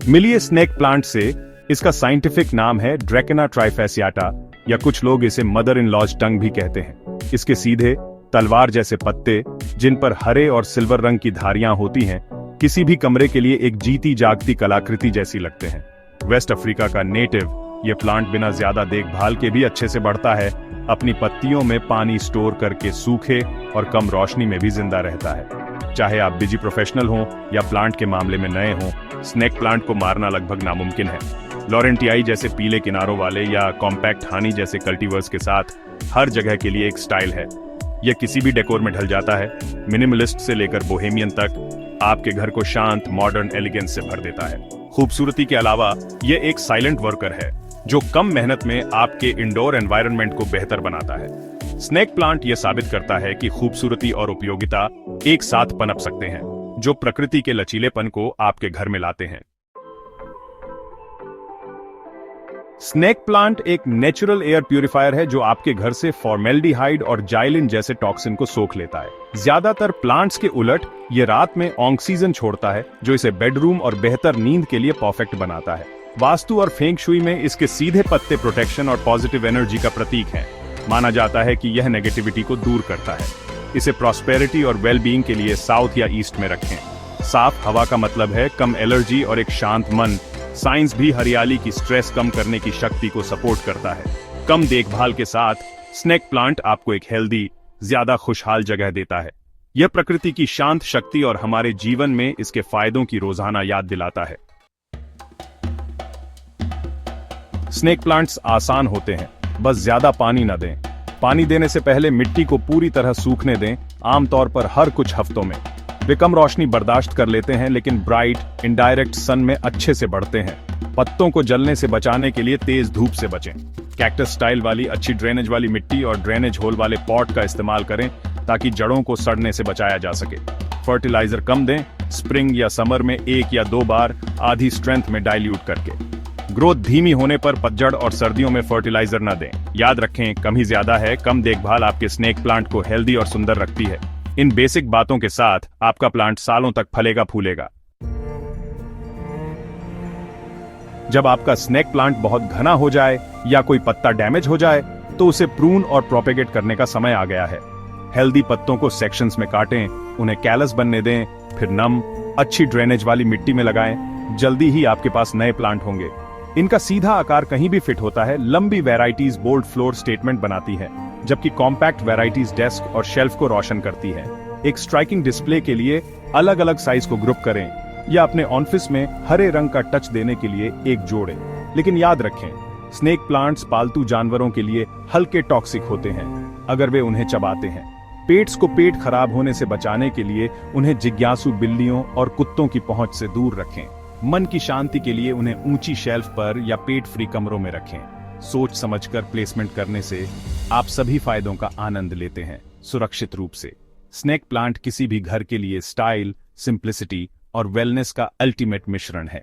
मिलिए snake plant से। इसका साइंटिफिक नाम है ड्रैकेना ट्राइफेसियाटा, या कुछ लोग इसे मदर इन लॉज टंग भी कहते हैं। इसके सीधे तलवार जैसे पत्ते, जिन पर हरे और सिल्वर रंग की धारियां होती हैं, किसी भी कमरे के लिए एक जीती जागती कलाकृति जैसी लगते हैं। वेस्ट अफ्रीका का नेटिव ये प्लांट बिना ज्यादा देखभाल के भी अच्छे से बढ़ता है। अपनी पत्तियों में पानी स्टोर करके सूखे और कम रोशनी में भी जिंदा रहता है। चाहे आप बिजी प्रोफेशनल हों या प्लांट के मामले में नए हों, स्नेक प्लांट को मारना लगभग नामुमकिन है। लॉरेंटियाई जैसे पीले किनारों वाले या कॉम्पैक्ट हानी जैसे कल्टीवर्स के साथ हर जगह के लिए एक स्टाइल है। यह किसी भी डेकोर में ढल जाता है। मिनिमलिस्ट से लेकर बोहेमियन तक आपके घर को शांत, मॉडर्न एलिगेंस से भर देता है। खूबसूरती के अलावा यह एक साइलेंट वर्कर है जो कम मेहनत में आपके इंडोर एनवायरनमेंट को बेहतर बनाता है। स्नेक प्लांट यह साबित करता है कि खूबसूरती और उपयोगिता एक साथ पनप सकते हैं, जो प्रकृति के लचीलेपन को आपके घर में लाते हैं। स्नेक प्लांट एक नेचुरल एयर प्यूरिफायर है जो आपके घर से फॉर्मेल्डिहाइड और जाइलिन जैसे टॉक्सिन को सोख लेता है। ज्यादातर प्लांट्स के उलट ये रात में ऑक्सीजन छोड़ता है, जो इसे बेडरूम और बेहतर नींद के लिए परफेक्ट बनाता है। वास्तु और फेंग शुई में इसके सीधे पत्ते प्रोटेक्शन और पॉजिटिव एनर्जी का प्रतीक हैं। माना जाता है कि यह नेगेटिविटी को दूर करता है। इसे प्रॉस्पेरिटी और वेलबीइंग के लिए साउथ या ईस्ट में रखें। साफ हवा का मतलब है कम एलर्जी और एक शांत मन। साइंस भी हरियाली की स्ट्रेस कम करने की शक्ति को सपोर्ट करता है। कम देखभाल के साथ स्नेक प्लांट आपको एक हेल्दी, ज्यादा खुशहाल जगह देता है। यह प्रकृति की शांत शक्ति और हमारे जीवन में इसके फायदों की रोजाना याद दिलाता है। स्नेक प्लांट्स आसान होते हैं, बस ज्यादा पानी न दें। पानी देने से पहले मिट्टी को पूरी तरह सूखने दें, आमतौर पर हर कुछ हफ्तों में। वे कम रोशनी बर्दाश्त कर लेते हैं, लेकिन ब्राइट, इनडायरेक्ट सन में अच्छे से बढ़ते हैं। पत्तों को जलने से बचाने के लिए तेज धूप से बचें। कैक्टस स्टाइल वाली अच्छी ड्रेनेज वाली मिट्टी और ड्रेनेज होल वाले पॉट का इस्तेमाल करें ताकि जड़ों को सड़ने से बचाया जा सके। फर्टिलाइजर कम दें, स्प्रिंग या समर में 1 या 2 बार आधी स्ट्रेंथ में डाइल्यूट करके। ग्रोथ धीमी होने पर पतझड़ और सर्दियों में फर्टिलाइजर न दें। याद रखें, कम ही ज्यादा है। कम देखभाल आपके स्नेक प्लांट को हेल्दी और सुंदर रखती है। इन बेसिक बातों के साथ आपका प्लांट सालों तक फलेगा फूलेगा। जब आपका स्नेक प्लांट बहुत घना हो जाए या कोई पत्ता डैमेज हो जाए, तो उसे प्रून और प्रोपेगेट करने का समय आ गया है। हेल्दी पत्तों को सेक्शंस में काटें, उन्हें कैलस बनने दें, फिर नम, अच्छी ड्रेनेज वाली मिट्टी में लगाएं। जल्दी ही आपके पास नए प्लांट होंगे। इनका सीधा आकार कहीं भी फिट होता है। लंबी वैरायटीज बोल्ड फ्लोर स्टेटमेंट बनाती है, जबकि कॉम्पैक्ट वैरायटीज डेस्क और शेल्फ को रोशन करती है। एक स्ट्राइकिंग डिस्प्ले के लिए अलग अलग साइज को ग्रुप करें या अपने ऑफिस में हरे रंग का टच देने के लिए एक जोड़ें। लेकिन याद रखें, स्नेक प्लांट्स पालतू जानवरों के लिए हल्के टॉक्सिक होते हैं अगर वे उन्हें चबाते हैं। पेट्स को पेट खराब होने से बचाने के लिए उन्हें जिज्ञासु बिल्लियों और कुत्तों की पहुंच से दूर रखें। मन की शांति के लिए उन्हें ऊंची शेल्फ पर या पेट फ्री कमरों में रखें। सोच समझकर प्लेसमेंट करने से आप सभी फायदों का आनंद लेते हैं, सुरक्षित रूप से। स्नेक प्लांट किसी भी घर के लिए स्टाइल, सिंप्लिसिटी और वेलनेस का अल्टीमेट मिश्रण है।